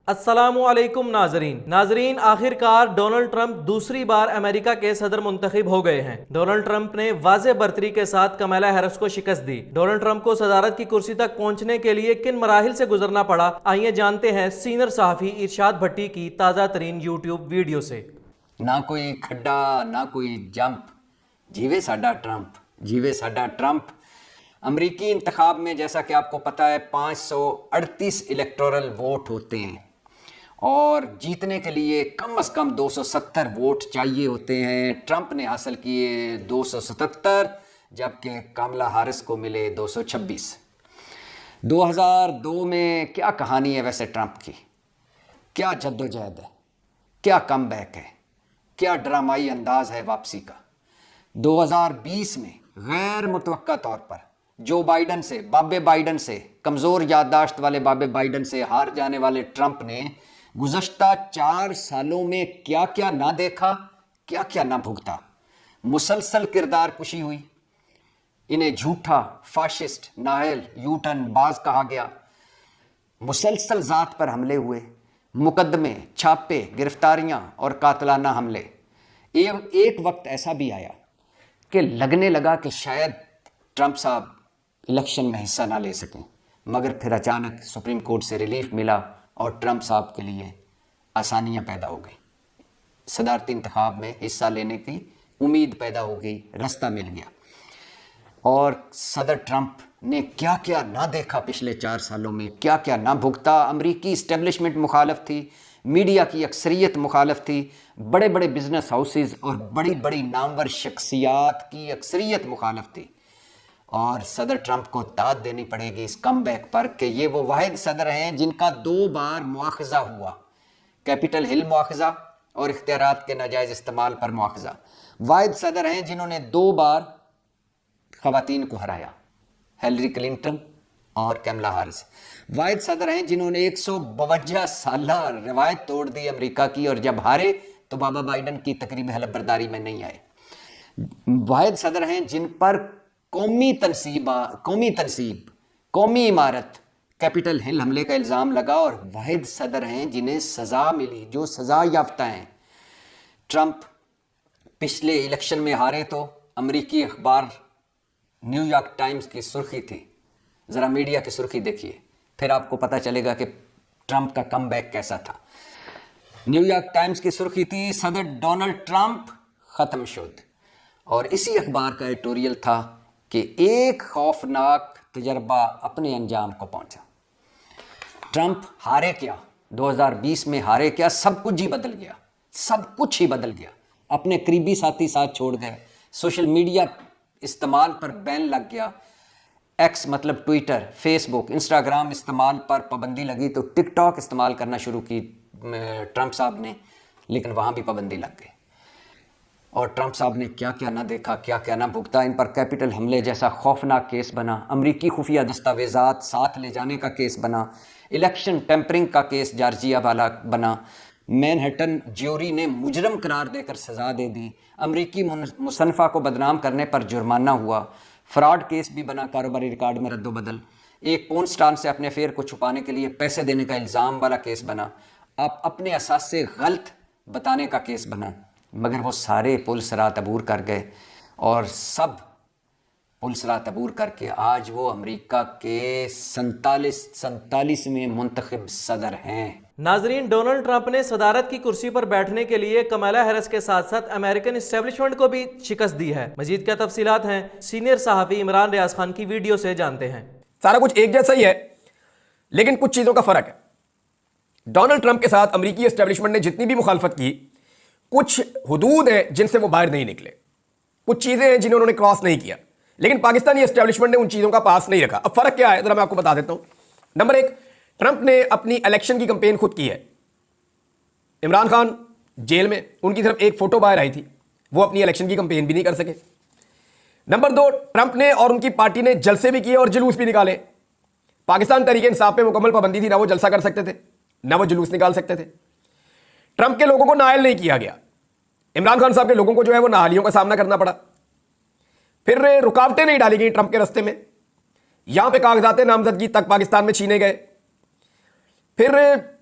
السلام علیکم ناظرین آخر کار ڈونلڈ ٹرمپ دوسری بار امریکہ کے صدر منتخب ہو گئے ہیں۔ ڈونلڈ ٹرمپ نے واضح برتری کے ساتھ کمالا ہیرس کو شکست دی۔ ڈونلڈ ٹرمپ کو صدارت کی کرسی تک پہنچنے کے لیے کن مراحل سے گزرنا پڑا، آئیے جانتے ہیں سینئر صحافی ارشاد بھٹی کی تازہ ترین یوٹیوب ویڈیو سے۔ نہ کوئی کھڈا نہ کوئی جمپ، جیوے ساڈا ٹرمپ، جیوے ساڈا ٹرمپ۔ امریکی انتخاب میں جیسا کہ آپ کو پتہ ہے 538 الیکٹورل ووٹ ہوتے ہیں اور جیتنے کے لیے کم از کم 270 ووٹ چاہیے ہوتے ہیں۔ ٹرمپ نے حاصل کیے 277 جبکہ کاملا ہارس کو ملے 226۔ 2002 میں کیا کہانی ہے ویسے ٹرمپ کی، کیا جد و جہد ہے، کیا کم بیک ہے، کیا ڈرامائی انداز ہے واپسی کا۔ 2020 میں غیر متوقع طور پر جو بائیڈن سے، بابے بائیڈن سے، کمزور یادداشت والے بابے بائیڈن سے ہار جانے والے ٹرمپ نے گزشتہ 4 سالوں میں کیا کیا نہ دیکھا، کیا کیا نہ بھگتا۔ مسلسل کردار کشی ہوئی، انہیں جھوٹا، فاشسٹ، نااہل، یوٹن باز کہا گیا، مسلسل ذات پر حملے ہوئے، مقدمے، چھاپے، گرفتاریاں اور قاتلانہ حملے۔ ایک وقت ایسا بھی آیا کہ لگنے لگا کہ شاید ٹرمپ صاحب الیکشن میں حصہ نہ لے سکیں، مگر پھر اچانک سپریم کورٹ سے ریلیف ملا اور ٹرمپ صاحب کے لیے آسانیاں پیدا ہو گئی، صدارتی انتخاب میں حصہ لینے کی امید پیدا ہو گئی، رستہ مل گیا۔ اور صدر ٹرمپ نے کیا کیا نہ دیکھا پچھلے 4 سالوں میں، کیا کیا نہ بھگتا۔ امریکی اسٹیبلشمنٹ مخالف تھی، میڈیا کی اکثریت مخالف تھی، بڑے بڑے بزنس ہاؤسز اور بڑی بڑی نامور شخصیات کی اکثریت مخالف تھی۔ اور صدر ٹرمپ کو داد دینی پڑے گی اس کم بیک پر کہ یہ وہ واحد صدر ہیں جن کا 2 بار مواخذہ ہوا، کیپٹل ہل مواخذہ اور اختیارات کے ناجائز استعمال پر مواخذہ۔ واحد صدر ہیں جنہوں نے 2 بار خواتین کو ہرایا، ہیلری کلنٹن اور کیملا ہارس۔ واحد صدر ہیں جنہوں نے 152 سالہ روایت توڑ دی امریکہ کی، اور جب ہارے تو بابا بائیڈن کی تقریب حلف برداری میں نہیں آئے۔ واحد صدر ہیں جن پر قومی تنصیب، قومی عمارت، کیپٹل ہل حملے کا الزام لگا، اور واحد صدر ہیں جنہیں سزا ملی، جو سزا یافتہ ہیں۔ ٹرمپ پچھلے الیکشن میں ہارے تو امریکی اخبار نیو یارک ٹائمز کی سرخی تھی، ذرا میڈیا کی سرخی دیکھیے، پھر آپ کو پتہ چلے گا کہ ٹرمپ کا کم بیک کیسا تھا۔ نیو یارک ٹائمز کی سرخی تھی صدر ڈونلڈ ٹرمپ ختم شد، اور اسی اخبار کا ایڈیٹوریل تھا کہ ایک خوفناک تجربہ اپنے انجام کو پہنچا۔ ٹرمپ ہارے کیا، 2020 میں ہارے کیا، سب کچھ ہی بدل گیا، سب کچھ ہی بدل گیا۔ اپنے قریبی ساتھی ساتھ چھوڑ گئے، سوشل میڈیا استعمال پر بین لگ گیا، ایکس مطلب ٹویٹر، فیس بک، انسٹاگرام استعمال پر پابندی لگی تو ٹک ٹاک استعمال کرنا شروع کی ٹرمپ صاحب نے، لیکن وہاں بھی پابندی لگ گئی۔ اور ٹرمپ صاحب نے کیا کیا نہ دیکھا، کیا کیا نہ بھگتا۔ ان پر کیپٹل حملے جیسا خوفناک کیس بنا، امریکی خفیہ دستاویزات ساتھ لے جانے کا کیس بنا، الیکشن ٹیمپرنگ کا کیس جارجیا والا بنا، مین ہٹن جیوری نے مجرم قرار دے کر سزا دے دی، امریکی مصنفہ کو بدنام کرنے پر جرمانہ ہوا، فراڈ کیس بھی بنا، کاروباری ریکارڈ میں رد و بدل، ایک پورن سٹار سے اپنے افیئر کو چھپانے کے لیے پیسے دینے کا الزام والا کیس بنا، آپ اپنے اثاثے غلط بتانے کا کیس بنا، مگر وہ سارے پل صراط عبور کر گئے، اور سب پل صراط عبور کر کے آج وہ امریکہ کے 47ویں منتخب صدر ہیں۔ ناظرین، ڈونلڈ ٹرمپ نے صدارت کی کرسی پر بیٹھنے کے لیے کمالا ہیرس کے ساتھ ساتھ امریکن اسٹیبلشمنٹ کو بھی شکست دی ہے۔ مزید کیا تفصیلات ہیں، سینئر صحافی عمران ریاض خان کی ویڈیو سے جانتے ہیں۔ سارا کچھ ایک جیسا ہی ہے، لیکن کچھ چیزوں کا فرق ہے۔ ڈونلڈ ٹرمپ کے ساتھ امریکی اسٹیبلشمنٹ نے جتنی بھی مخالفت کی، کچھ حدود ہیں جن سے وہ باہر نہیں نکلے، کچھ چیزیں ہیں جنہیں انہوں نے کراس نہیں کیا، لیکن پاکستانی اسٹیبلشمنٹ نے ان چیزوں کا پاس نہیں رکھا۔ اب فرق کیا ہے ذرا میں آپ کو بتا دیتا ہوں۔ نمبر 1، ٹرمپ نے اپنی الیکشن کی کمپین خود کی ہے۔ عمران خان جیل میں، ان کی صرف ایک فوٹو باہر آئی تھی، وہ اپنی الیکشن کی کمپین بھی نہیں کر سکے۔ نمبر 2، ٹرمپ نے اور ان کی پارٹی نے جلسے بھی کیے اور جلوس بھی نکالے۔ پاکستان تحریک انصاف پہ مکمل پابندی تھی، نہ وہ جلسہ کر سکتے تھے نہ وہ جلوس نکال سکتے تھے۔ ٹرمپ کے لوگوں کو نااہل نہیں کیا گیا، عمران خان صاحب کے لوگوں کو جو ہے وہ نااہلیوں کا سامنا کرنا پڑا۔ پھر رکاوٹیں نہیں ڈالی گئی ٹرمپ کے راستے میں، یہاں پہ کاغذات نامزدگی تک پاکستان میں چھینے گئے۔ پھر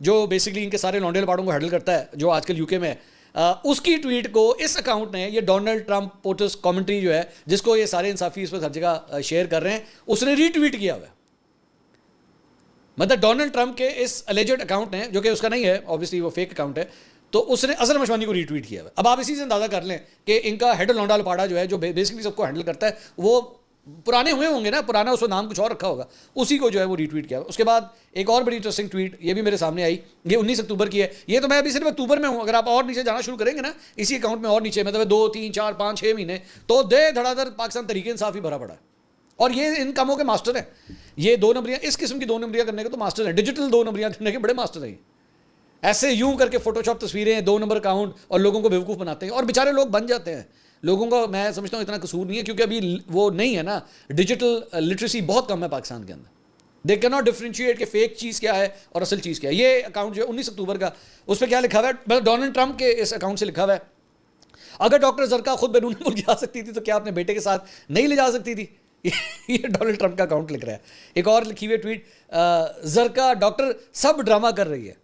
جو بیسکلی ان کے سارے لونڈے لپاڑوں کو ہینڈل کرتا ہے, جو آج کل یو کے میں ہے, اس کی ٹویٹ کو اس اکاؤنٹ نے, یہ ڈونلڈ ٹرمپ پوٹس کامنٹری جو ہے جس کو یہ سارے انصافی اس پر ہر جگہ شیئر کر رہے ہیں, اس نے ری ٹویٹ کیا ہوا ہے. مطلب ڈونلڈ ٹرمپ کے اس الیجڈ اکاؤنٹ نے, جو کہ اس کا نہیں ہے آبویسلی, وہ فیک اکاؤنٹ ہے, تو اس نے اظہر مشوانی کو ری ٹویٹ کیا ہوا ہے. اب آپ اسی سے اندازہ کر لیں کہ ان کا ہیڈ لونڈا لپاڑا جو ہے, جو بیسکلی سب کو ہینڈل کرتا ہے, وہ پرانے ہوئے ہوں گے نا, پرانا اس کو نام کچھ اور رکھا ہوگا, اسی کو جو ہے وہ ری ٹویٹ کیا. اس کے بعد ایک اور بڑی انٹرسٹنگ ٹویٹ یہ بھی میرے سامنے آئی, یہ 19 اکتوبر کی ہے. یہ تو میں ابھی صرف اکتوبر میں ہوں, اگر آپ اور نیچے جانا شروع کریں گے نا اسی اکاؤنٹ میں, اور نیچے مطلب 2 3 4 5 6 مہینے, تو دے دھڑا دھڑ پاکستان تحریک انصاف ہی بھرا پڑا ہے. اور یہ ان کاموں کے ماسٹر ہیں, یہ 2 نمبریاں, اس قسم کی 2 نمبریاں کرنے کے تو ماسٹر ہیں, ڈیجیٹل 2 نمبریاں کرنے کے بڑے ماسٹر ہیں. ایسے یوں کر کے فوٹو شاپ تصویریں, 2 نمبر اکاؤنٹ, اور لوگوں کو بیوقوف بناتے ہیں, اور بیچارے لوگ بن جاتے ہیں. لوگوں کو میں سمجھتا ہوں اتنا قصور نہیں ہے, کیونکہ ابھی وہ نہیں ہے نا, ڈیجیٹل لٹریسی بہت کم ہے پاکستان کے اندر. دے کین ناٹ ڈفرینشیٹ کہ فیک چیز کیا ہے اور اصل چیز کیا ہے. یہ اکاؤنٹ جو ہے 19 اکتوبر کا, اس پہ کیا لکھا ہوا ہے, مطلب ڈونلڈ ٹرمپ کے اس اکاؤنٹ سے لکھا ہوا ہے, اگر ڈاکٹر زرکا خود بیرون ملک جا سکتی تھی تو کیا اپنے بیٹے کے ساتھ نہیں لے جا سکتی تھی. یہ ڈونلڈ ٹرمپ کا اکاؤنٹ لکھ رہا ہے. ایک اور لکھی ہوئی ٹویٹ, زرکا ڈاکٹر سب ڈرامہ کر رہی ہے.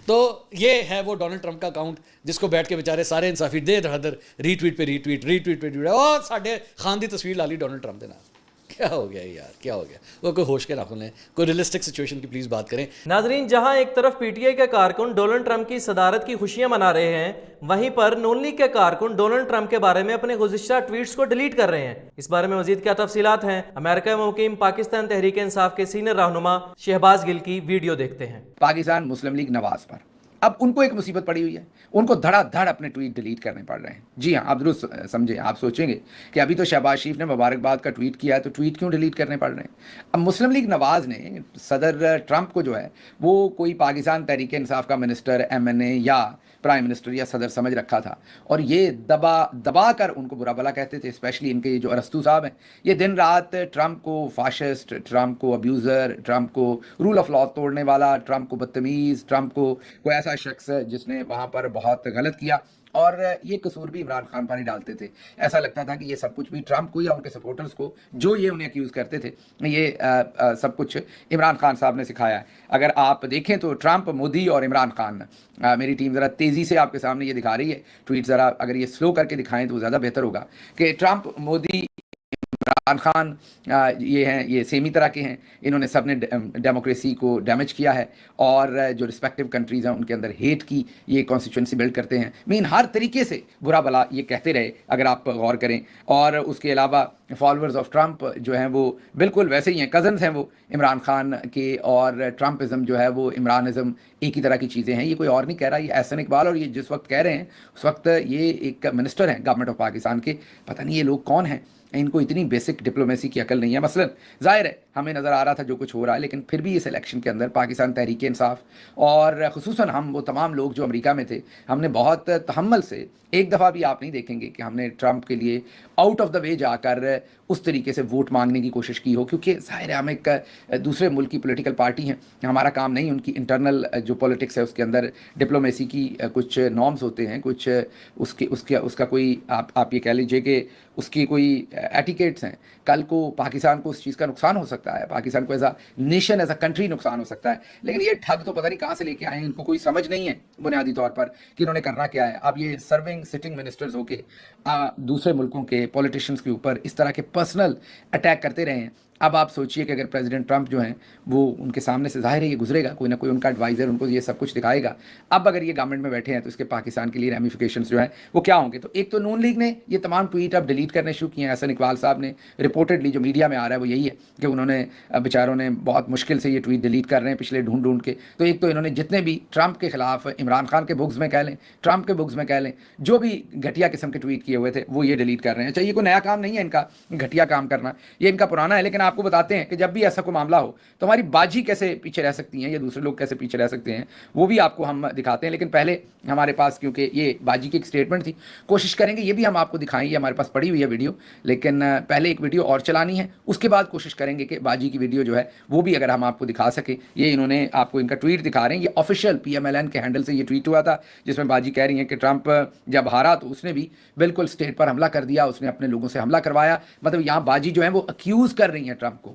تو یہ ہے وہ ڈونلڈ ٹرمپ کا اکاؤنٹ جس کو بیٹھ کے بیچارے سارے انصافی دے دھڑ ری ٹویٹ پہ ری ٹویٹ, ری ٹویٹ پہ ری ٹویٹ, اور ساڈے خان دی تصویر لا لی ڈونلڈ ٹرمپ دے نال. کیا ہو گیا یار, کیا ہو گیا. وہ کوئی ہوش کے ناخن لیں, کوئی ریئلسٹک سچویشن کی پلیز بات کریں. ناظرین, جہاں ایک طرف پی ٹی آئی کے کارکن ڈونلڈ ٹرمپ کی صدارت کی خوشیاں منا رہے ہیں, وہیں پر نون لیگ کے کارکن ڈونلڈ ٹرمپ کے بارے میں اپنے گزشتہ ٹویٹس کو ڈیلیٹ کر رہے ہیں. اس بارے میں مزید کیا تفصیلات ہیں, امریکہ میں مقیم پاکستان تحریک انصاف کے سینئر رہنما شہباز گل کی ویڈیو دیکھتے ہیں. پاکستان مسلم لیگ نواز پر اب ان کو ایک مصیبت پڑی ہوئی ہے, ان کو دھڑا دھڑ اپنے ٹویٹ ڈیلیٹ کرنے پڑ رہے ہیں. جی ہاں, آپ درست سمجھیں. آپ سوچیں گے کہ ابھی تو شہباز شریف نے مبارکباد کا ٹویٹ کیا ہے, تو ٹویٹ کیوں ڈیلیٹ کرنے پڑ رہے ہیں. اب مسلم لیگ نواز نے صدر ٹرمپ کو جو ہے وہ کوئی پاکستان تحریک انصاف کا منسٹر, ایم این اے یا پرائم منسٹر یا صدر سمجھ رکھا تھا, اور یہ دبا کر ان کو برا بلا کہتے تھے. اسپیشلی ان کے جو ارسطو صاحب ہیں, یہ دن رات ٹرمپ کو فاشسٹ, ٹرمپ کو ابیوزر, ٹرمپ کو رول آف لا توڑنے والا, ٹرمپ کو بدتمیز, ٹرمپ کو کوئی ایسا شخص جس نے وہاں پر بہت غلط کیا, اور یہ قصور بھی عمران خان پر ہی ڈالتے تھے. ایسا لگتا تھا کہ یہ سب کچھ بھی ٹرمپ کو یا ان کے سپورٹرز کو, جو یہ انہیں اکیوز کرتے تھے, یہ سب کچھ عمران خان صاحب نے سکھایا ہے. اگر آپ دیکھیں تو ٹرمپ, مودی اور عمران خان, میری ٹیم ذرا تیزی سے آپ کے سامنے یہ دکھا رہی ہے ٹویٹ, ذرا اگر یہ سلو کر کے دکھائیں تو زیادہ بہتر ہوگا. کہ ٹرمپ, مودی, عمران خان یہ ہیں, یہ سیمی طرح کے ہیں. انہوں نے سب نے ڈیموکریسی کو ڈیمیج کیا ہے, اور جو رسپیکٹیو کنٹریز ہیں ان کے اندر ہیٹ کی یہ کانسٹیچوئنسی بلڈ کرتے ہیں. ہر طریقے سے برا بلا یہ کہتے رہے اگر آپ غور کریں. اور اس کے علاوہ فالوورز آف ٹرمپ جو ہیں وہ بالکل ویسے ہی ہیں, کزنز ہیں وہ عمران خان کے, اور ٹرمپزم جو ہے وہ عمرانزم ایک ہی طرح کی چیزیں ہیں. یہ کوئی اور نہیں کہہ رہا, یہ احسن اقبال, اور یہ جس وقت کہہ رہے ہیں اس وقت یہ ایک منسٹر ہیں گورنمنٹ آف پاکستان کے. پتہ نہیں یہ لوگ کون ہیں, ان کو اتنی بیسک ڈپلومیسی کی عقل نہیں ہے. مثلا ظاہر ہے ہمیں نظر آ رہا تھا جو کچھ ہو رہا ہے, لیکن پھر بھی اس الیکشن کے اندر پاکستان تحریک انصاف اور خصوصاً ہم وہ تمام لوگ جو امریکہ میں تھے, ہم نے بہت تحمل سے, ایک دفعہ بھی آپ نہیں دیکھیں گے کہ ہم نے ٹرمپ کے لیے آؤٹ آف دا وے جا کر اس طریقے سے ووٹ مانگنے کی کوشش کی ہو, کیونکہ ظاہر ہے ہم ایک دوسرے ملک کی پولیٹیکل پارٹی ہیں, ہمارا کام نہیں ان کی انٹرنل جو پولیٹکس ہے اس کے اندر ڈپلومیسی کی کچھ نارمز ہوتے ہیں, کچھ اس کا کوئی آپ یہ کہہ لیجئے کہ اس کی کوئی ایٹیکیٹس ہیں. کل کو پاکستان کو اس چیز کا نقصان ہو سکتا ہے, پاکستان کو as a nation, as a country نقصان ہو سکتا ہے. لیکن یہ ٹھگ تو پتہ نہیں کہاں سے لے کے آئے ہیں, ان کو کوئی سمجھ نہیں ہے بنیادی طور پر کہ انہوں نے کرنا کیا ہے. اب یہ سرونگ سٹنگ منسٹرز ہو کے دوسرے ملکوں کے پولیٹیشنز کے اوپر اس طرح کے پرسنل اٹیک کرتے رہے ہیں. اب آپ سوچئے کہ اگر پریزیڈنٹ ٹرمپ جو ہیں وہ ان کے سامنے سے ظاہر ہے یہ گزرے گا, کوئی نہ کوئی ان کا ایڈوائزر ان کو یہ سب کچھ دکھائے گا. اب اگر یہ گورنمنٹ میں بیٹھے ہیں تو اس کے پاکستان کے لیے ریمیفیکیشنز جو ہیں وہ کیا ہوں گے. تو ایک تو نون لیگ نے یہ تمام ٹویٹ اب ڈیلیٹ کرنے شروع کیے ہیں. احسن اقبال صاحب نے رپورٹڈلی جو میڈیا میں آ رہا ہے وہ یہی ہے کہ انہوں نے بیچاروں نے بہت مشکل سے یہ ٹویٹ ڈیلیٹ کر رہے ہیں پچھلے ڈھونڈ کے. تو ایک تو انہوں نے جتنے بھی ٹرمپ کے خلاف, عمران خان کے بغض میں کہہ لیں, ٹرمپ کے بغض میں کہہ لیں, جو بھی گھٹیا قسم کے ٹویٹ کیے ہوئے تھے وہ یہ ڈیلیٹ کر رہے ہیں. چاہیے کوئی نیا کام نہیں ہے ان کا گھٹیا کام کرنا, یہ ان کا پرانا ہے. لیکن آپ کو بتاتے ہیں کہ جب بھی ایسا کوئی معاملہ ہو تو ہماری باجی کیسے پیچھے رہ سکتی ہیں یا دوسرے لوگ کیسے پیچھے رہ سکتے ہیں, وہ بھی آپ کو ہم دکھاتے ہیں. لیکن پہلے ہمارے پاس, کیونکہ یہ باجی کی ایک اسٹیٹمنٹ تھی, کوشش کریں گے یہ بھی ہم آپ کو دکھائیں, یہ ہمارے پاس پڑی ہوئی ہے ویڈیو, لیکن پہلے ایک ویڈیو اور چلانی ہے, اس کے بعد کوشش کریں گے کہ باجی کی ویڈیو جو ہے وہ بھی اگر ہم آپ کو دکھا سکیں. یہ انہوں نے آپ کو ان کا ٹویٹ دکھا رہے ہیں, یہ official P M L N کے ہینڈل سے یہ ٹویٹ ہوا تھا, جس میں باجی کہہ رہی ہیں کہ ٹرمپ جب ہارا تو اس نے بھی بالکل اسٹیٹ پر حملہ کر دیا, اس نے اپنے لوگوں سے حملہ کروایا. مطلب یہاں باجی جو ہیں وہ اکیوز کر رہی ہیں ٹرمپ کو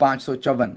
554